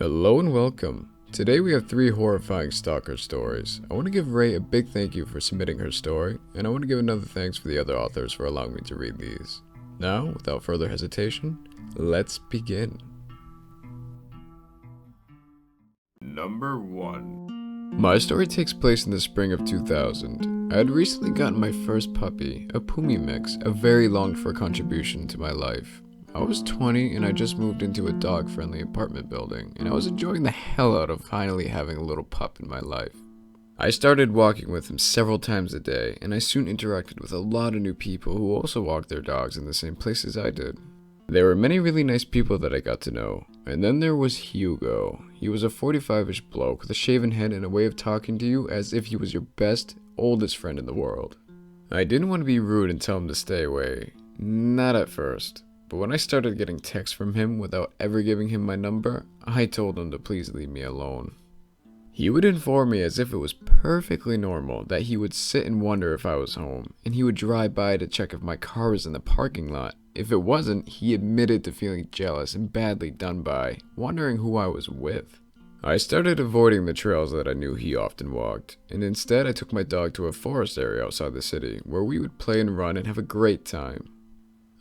Hello and welcome. Today we have 3 horrifying Stalker stories. I want to give Rhae a big thank you for submitting her story, and I want to give another thanks for the other authors for allowing me to read these. Now, without further hesitation, let's begin. Number 1. My story takes place in the spring of 2000. I had recently gotten my first puppy, a Pumi mix, a very longed for contribution to my life. I was 20 and I just moved into a dog-friendly apartment building, and I was enjoying the hell out of finally having a little pup in my life. I started walking with him several times a day, and I soon interacted with a lot of new people who also walked their dogs in the same places I did. There were many really nice people that I got to know, and then there was Hugo. He was a 45-ish bloke with a shaven head and a way of talking to you as if he was your best, oldest friend in the world. I didn't want to be rude and tell him to stay away. Not at first. But when I started getting texts from him without ever giving him my number, I told him to please leave me alone. He would inform me as if it was perfectly normal that he would sit and wonder if I was home, and he would drive by to check if my car was in the parking lot. If it wasn't, he admitted to feeling jealous and badly done by, wondering who I was with. I started avoiding the trails that I knew he often walked, and instead I took my dog to a forest area outside the city where we would play and run and have a great time.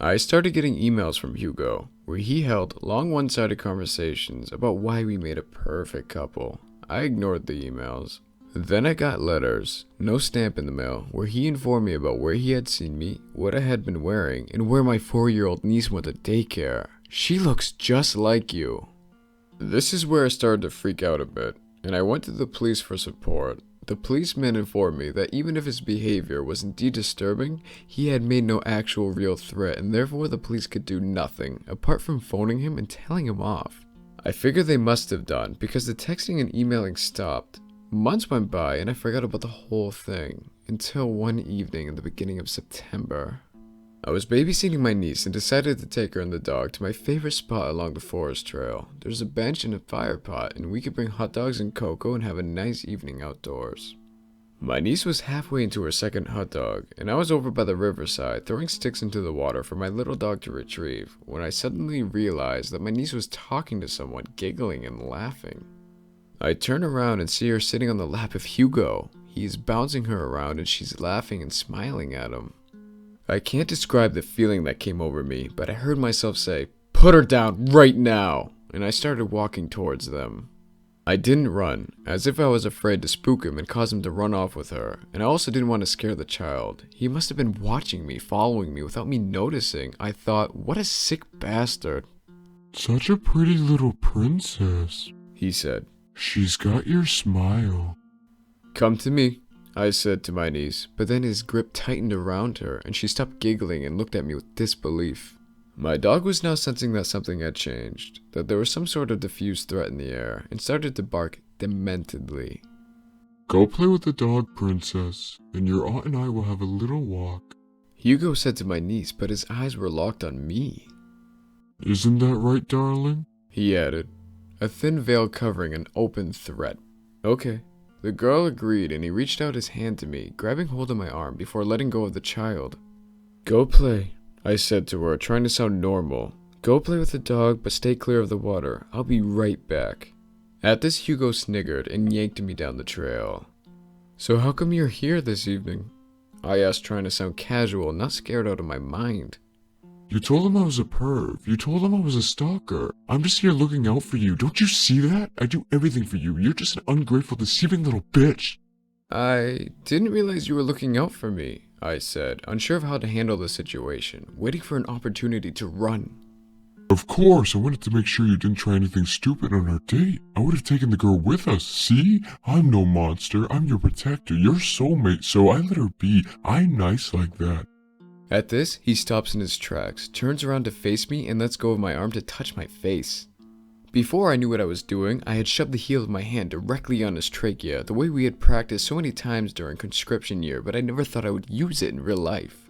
I started getting emails from Hugo, where he held long one-sided conversations about why we made a perfect couple. I ignored the emails. Then I got letters, no stamp in the mail, where he informed me about where he had seen me, what I had been wearing, and where my 4-year-old niece went to daycare. She looks just like you. This is where I started to freak out a bit, and I went to the police for support. The policeman informed me that even if his behavior was indeed disturbing, he had made no actual real threat, and therefore the police could do nothing, apart from phoning him and telling him off. I figured they must have done, because the texting and emailing stopped. Months went by, and I forgot about the whole thing, until one evening in the beginning of September. I was babysitting my niece and decided to take her and the dog to my favorite spot along the forest trail. There's a bench and a fire pot, and we could bring hot dogs and cocoa and have a nice evening outdoors. My niece was halfway into her second hot dog, and I was over by the riverside throwing sticks into the water for my little dog to retrieve, when I suddenly realized that my niece was talking to someone, giggling and laughing. I turn around and see her sitting on the lap of Hugo. He's bouncing her around and she's laughing and smiling at him. I can't describe the feeling that came over me, but I heard myself say, "Put her down right now!" And I started walking towards them. I didn't run, as if I was afraid to spook him and cause him to run off with her, and I also didn't want to scare the child. He must have been watching me, following me without me noticing. I thought, what a sick bastard. "Such a pretty little princess," he said. "She's got your smile." "Come to me," I said to my niece, but then his grip tightened around her, and she stopped giggling and looked at me with disbelief. My dog was now sensing that something had changed, that there was some sort of diffused threat in the air, and started to bark dementedly. "Go play with the dog, princess, and your aunt and I will have a little walk," Hugo said to my niece, but his eyes were locked on me. "Isn't that right, darling?" he added, a thin veil covering an open threat. "Okay." The girl agreed, and he reached out his hand to me, grabbing hold of my arm before letting go of the child. "Go play," I said to her, trying to sound normal. "Go play with the dog, but stay clear of the water. I'll be right back." At this, Hugo sniggered and yanked me down the trail. "So how come you're here this evening?" I asked, trying to sound casual, not scared out of my mind. "You told him I was a perv. You told him I was a stalker. I'm just here looking out for you. Don't you see that? I do everything for you. You're just an ungrateful, deceiving little bitch." "I didn't realize you were looking out for me," I said, unsure of how to handle the situation, waiting for an opportunity to run. "Of course, I wanted to make sure you didn't try anything stupid on our date. I would have taken the girl with us. See? I'm no monster. I'm your protector, your soulmate, so I let her be. I'm nice like that." At this, he stops in his tracks, turns around to face me, and lets go of my arm to touch my face. Before I knew what I was doing, I had shoved the heel of my hand directly on his trachea, the way we had practiced so many times during conscription year, but I never thought I would use it in real life.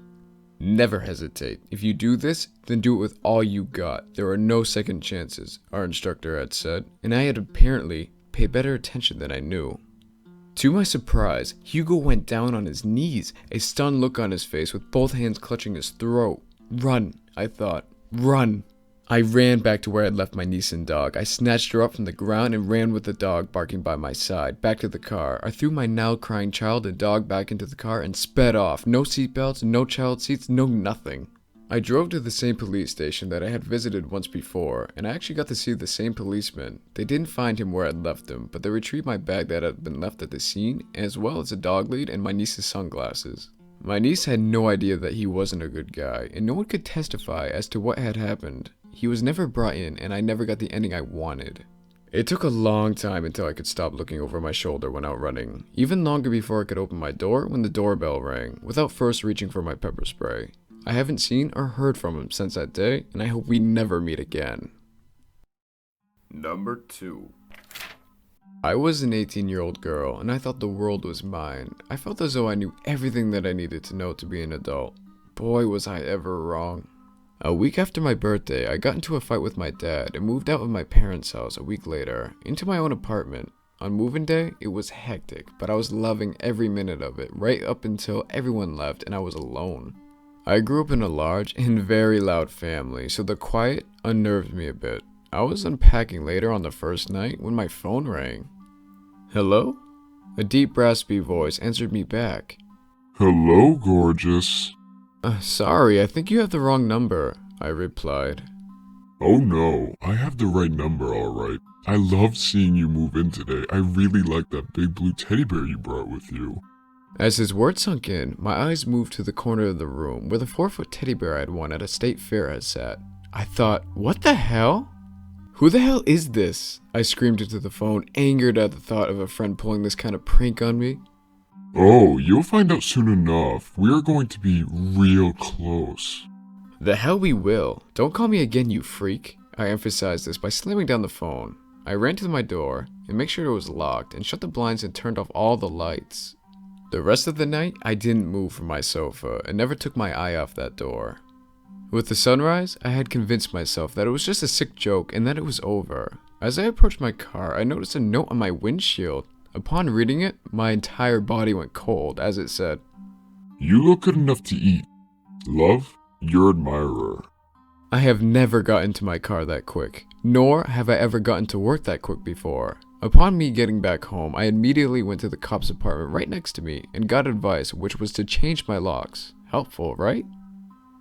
"Never hesitate. If you do this, then do it with all you got. There are no second chances," our instructor had said, and I had apparently paid better attention than I knew. To my surprise, Hugo went down on his knees, a stunned look on his face with both hands clutching his throat. "Run," I thought. "Run." I ran back to where I'd left my niece and dog. I snatched her up from the ground and ran with the dog barking by my side, back to the car. I threw my now crying child and dog back into the car and sped off. No seatbelts, no child seats, no nothing. I drove to the same police station that I had visited once before, and I actually got to see the same policeman. They didn't find him where I'd left him, but they retrieved my bag that had been left at the scene, as well as a dog lead and my niece's sunglasses. My niece had no idea that he wasn't a good guy, and no one could testify as to what had happened. He was never brought in, and I never got the ending I wanted. It took a long time until I could stop looking over my shoulder when out running, even longer before I could open my door when the doorbell rang, without first reaching for my pepper spray. I haven't seen or heard from him since that day, and I hope we never meet again. Number 2. I was an 18-year-old girl, and I thought the world was mine. I felt as though I knew everything that I needed to know to be an adult. Boy, was I ever wrong. A week after my birthday, I got into a fight with my dad and moved out of my parents' house a week later, into my own apartment. On move-in day, it was hectic, but I was loving every minute of it, right up until everyone left and I was alone. I grew up in a large and very loud family, so the quiet unnerved me a bit. I was unpacking later on the first night when my phone rang. Hello? A deep raspy voice answered me back. Hello, gorgeous. Sorry, I think you have the wrong number, I replied. Oh no, I have the right number alright. I loved seeing you move in today. I really like that big blue teddy bear you brought with you. As his words sunk in, my eyes moved to the corner of the room where the 4-foot teddy bear I had won at a state fair had sat. I thought, what the hell? Who the hell is this? I screamed into the phone, angered at the thought of a friend pulling this kind of prank on me. Oh, you'll find out soon enough. We are going to be real close. The hell we will. Don't call me again, you freak. I emphasized this by slamming down the phone. I ran to my door and made sure it was locked and shut the blinds and turned off all the lights. The rest of the night, I didn't move from my sofa and never took my eye off that door. With the sunrise, I had convinced myself that it was just a sick joke and that it was over. As I approached my car, I noticed a note on my windshield. Upon reading it, my entire body went cold as it said, You look good enough to eat. Love, your admirer. I have never gotten to my car that quick, nor have I ever gotten to work that quick before. Upon me getting back home, I immediately went to the cop's apartment right next to me and got advice, which was to change my locks. Helpful, right?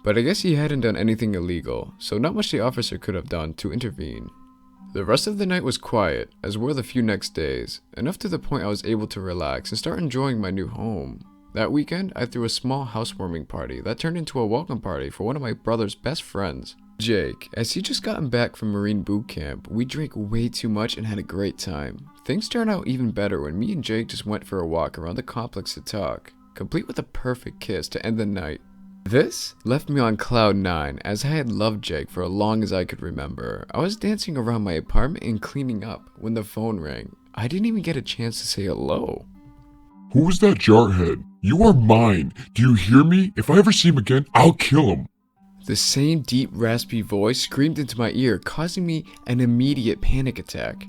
But I guess he hadn't done anything illegal, so not much the officer could have done to intervene. The rest of the night was quiet, as were the few next days, enough to the point I was able to relax and start enjoying my new home. That weekend, I threw a small housewarming party that turned into a welcome party for one of my brother's best friends, Jake. As he just gotten back from Marine boot camp, we drank way too much and had a great time. Things turned out even better when me and Jake just went for a walk around the complex to talk, complete with a perfect kiss to end the night. This left me on cloud 9, as I had loved Jake for as long as I could remember. I was dancing around my apartment and cleaning up when the phone rang. I didn't even get a chance to say hello. Who is that jarhead? You are mine. Do you hear me? If I ever see him again, I'll kill him. The same deep, raspy voice screamed into my ear, causing me an immediate panic attack.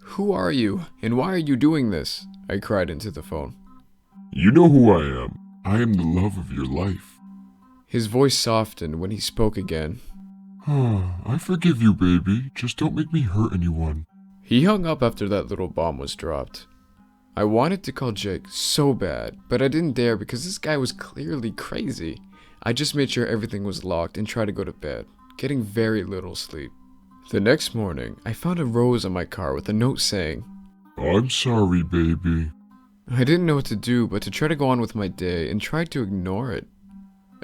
Who are you, and why are you doing this? I cried into the phone. You know who I am. I am the love of your life. His voice softened when he spoke again. I forgive you, baby. Just don't make me hurt anyone. He hung up after that little bomb was dropped. I wanted to call Jake so bad, but I didn't dare because this guy was clearly crazy. I just made sure everything was locked and tried to go to bed, getting very little sleep. The next morning, I found a rose on my car with a note saying, I'm sorry, baby. I didn't know what to do but to try to go on with my day and tried to ignore it.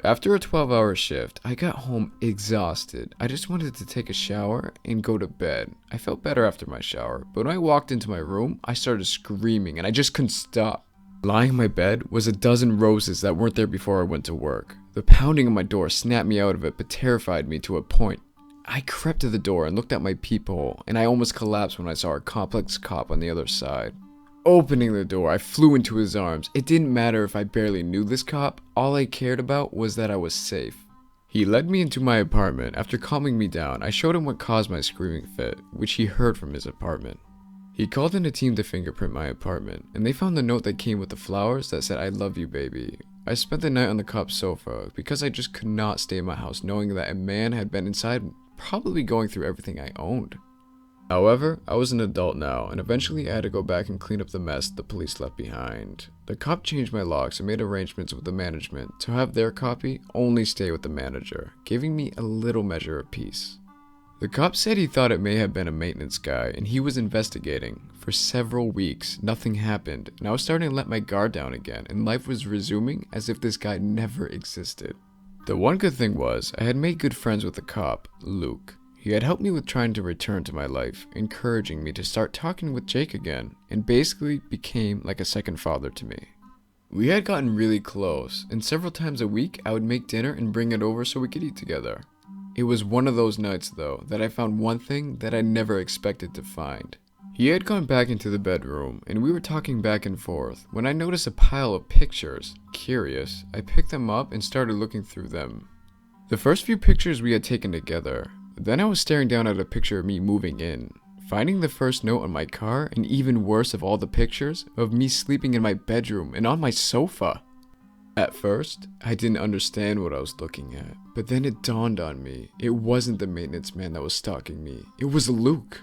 After a 12-hour shift, I got home exhausted. I just wanted to take a shower and go to bed. I felt better after my shower, but when I walked into my room, I started screaming and I just couldn't stop. Lying in my bed was a dozen roses that weren't there before I went to work. The pounding on my door snapped me out of it but terrified me to a point. I crept to the door and looked out my peephole, and I almost collapsed when I saw our complex cop on the other side. Opening the door, I flew into his arms. It didn't matter if I barely knew this cop. All I cared about was that I was safe. He led me into my apartment. After calming me down, I showed him what caused my screaming fit, which he heard from his apartment. He called in a team to fingerprint my apartment, and they found the note that came with the flowers that said, I love you, baby. I spent the night on the cop's sofa because I just could not stay in my house knowing that a man had been inside probably going through everything I owned. However, I was an adult now, and eventually I had to go back and clean up the mess the police left behind. The cop changed my locks and made arrangements with the management to have their copy only stay with the manager, giving me a little measure of peace. The cop said he thought it may have been a maintenance guy, and he was investigating. For several weeks, nothing happened, and I was starting to let my guard down again, and life was resuming as if this guy never existed. The one good thing was, I had made good friends with the cop, Luke. He had helped me with trying to return to my life, encouraging me to start talking with Jake again, and basically became like a second father to me. We had gotten really close, and several times a week I would make dinner and bring it over so we could eat together. It was one of those nights though, that I found one thing that I never expected to find. He had gone back into the bedroom, and we were talking back and forth, when I noticed a pile of pictures. Curious, I picked them up and started looking through them. The first few pictures we had taken together. Then I was staring down at a picture of me moving in, finding the first note on my car, and even worse of all the pictures, of me sleeping in my bedroom and on my sofa. At first, I didn't understand what I was looking at, but then it dawned on me, it wasn't the maintenance man that was stalking me, it was Luke.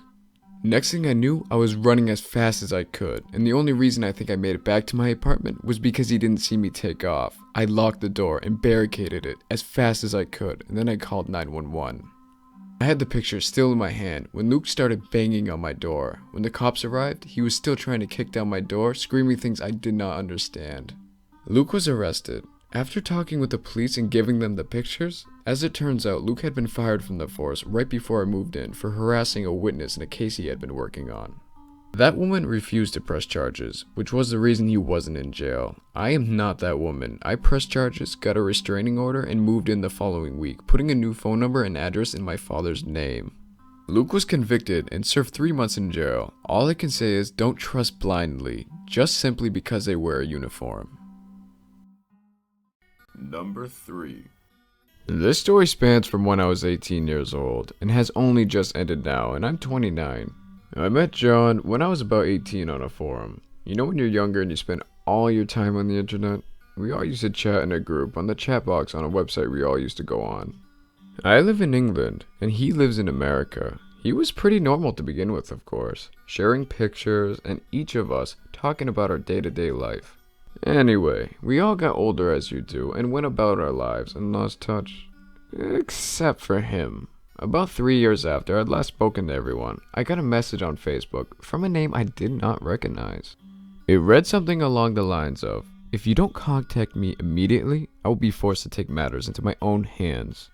Next thing I knew, I was running as fast as I could, and the only reason I think I made it back to my apartment was because he didn't see me take off. I locked the door and barricaded it as fast as I could, and then I called 911. I had the picture still in my hand when Luke started banging on my door. When the cops arrived, he was still trying to kick down my door, screaming things I did not understand. Luke was arrested. After talking with the police and giving them the pictures, as it turns out, Luke had been fired from the force right before I moved in for harassing a witness in a case he had been working on. That woman refused to press charges, which was the reason he wasn't in jail. I am not that woman. I pressed charges, got a restraining order, and moved in the following week, putting a new phone number and address in my father's name. Luke was convicted and served 3 months in jail. All I can say is don't trust blindly, just simply because they wear a uniform. Number 3. This story spans from when I was 18 years old, and has only just ended now, and I'm 29. I met John when I was about 18 on a forum. You know when you're younger and you spend all your time on the internet? We all used to chat in a group on the chat box on a website we all used to go on. I live in England, and he lives in America. He was pretty normal to begin with, of course, sharing pictures and each of us talking about our day-to-day life. Anyway, we all got older as you do and went about our lives and lost touch. Except for him. About 3 years after I'd last spoken to everyone, I got a message on Facebook from a name I did not recognize. It read something along the lines of, "If you don't contact me immediately, I will be forced to take matters into my own hands."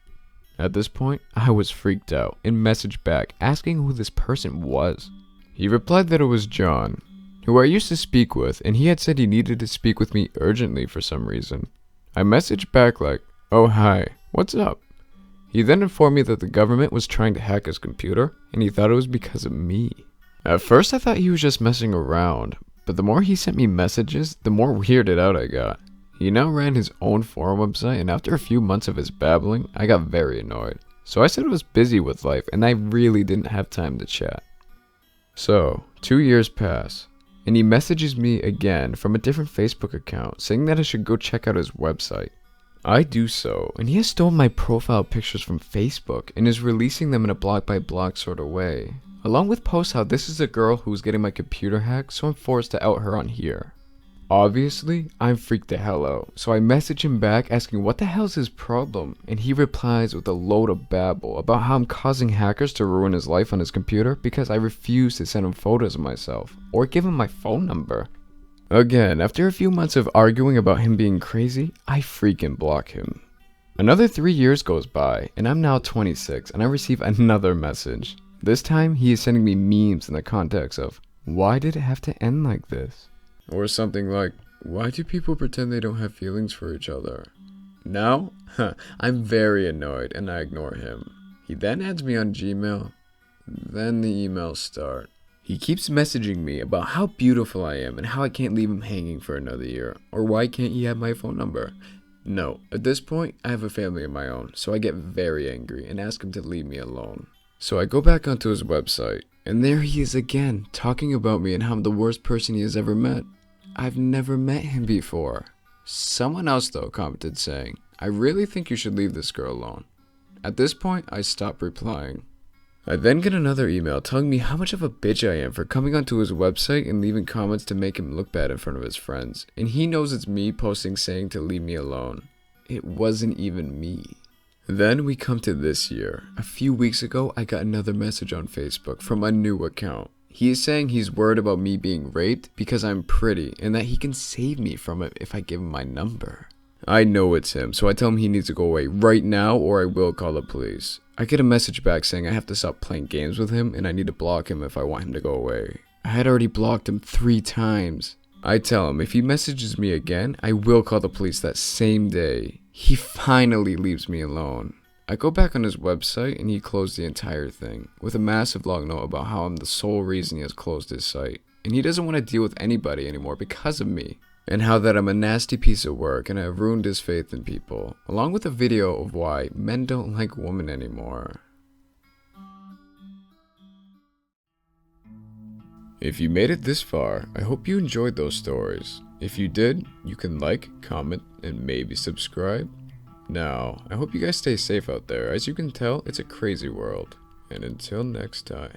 At this point, I was freaked out and messaged back asking who this person was. He replied that it was John, who I used to speak with, and he had said he needed to speak with me urgently for some reason. I messaged back like, "Oh hi, what's up?" He then informed me that the government was trying to hack his computer, and he thought it was because of me. At first I thought he was just messing around, but the more he sent me messages, the more weirded out I got. He now ran his own forum website, and after a few months of his babbling, I got very annoyed. So I said I was busy with life, and I really didn't have time to chat. So, 2 years pass, and he messages me again from a different Facebook account, saying that I should go check out his website. I do so, and he has stolen my profile pictures from Facebook and is releasing them in a block-by-block sort of way, along with posts how this is a girl who's getting my computer hacked, so I'm forced to out her on here. Obviously, I'm freaked the hell out, so I message him back asking what the hell's his problem, and he replies with a load of babble about how I'm causing hackers to ruin his life on his computer because I refuse to send him photos of myself, or give him my phone number. Again, after a few months of arguing about him being crazy, I freaking block him. Another 3 years goes by, and I'm now 26, and I receive another message. This time, he is sending me memes in the context of, "Why did it have to end like this?" Or something like, "Why do people pretend they don't have feelings for each other?" Now, I'm very annoyed, and I ignore him. He then adds me on Gmail. Then the emails start. He keeps messaging me about how beautiful I am and how I can't leave him hanging for another year, or why can't he have my phone number? No, at this point, I have a family of my own, so I get very angry and ask him to leave me alone. So I go back onto his website, and there he is again, talking about me and how I'm the worst person he has ever met. I've never met him before. Someone else though commented saying, "I really think you should leave this girl alone." At this point, I stop replying. I then get another email telling me how much of a bitch I am for coming onto his website and leaving comments to make him look bad in front of his friends. And he knows it's me posting saying to leave me alone. It wasn't even me. Then we come to this year. A few weeks ago, I got another message on Facebook from a new account. He is saying he's worried about me being raped because I'm pretty and that he can save me from it if I give him my number. I know it's him, so I tell him he needs to go away right now or I will call the police. I get a message back saying I have to stop playing games with him and I need to block him if I want him to go away. I had already blocked him 3 times. I tell him if he messages me again, I will call the police that same day. He finally leaves me alone. I go back on his website and he closed the entire thing, with a massive long note about how I'm the sole reason he has closed his site, and he doesn't want to deal with anybody anymore because of me, and how that I'm a nasty piece of work and I have ruined his faith in people, along with a video of why men don't like women anymore. If you made it this far, I hope you enjoyed those stories. If you did, you can like, comment, and maybe subscribe. Now, I hope you guys stay safe out there. As you can tell, it's a crazy world. And until next time.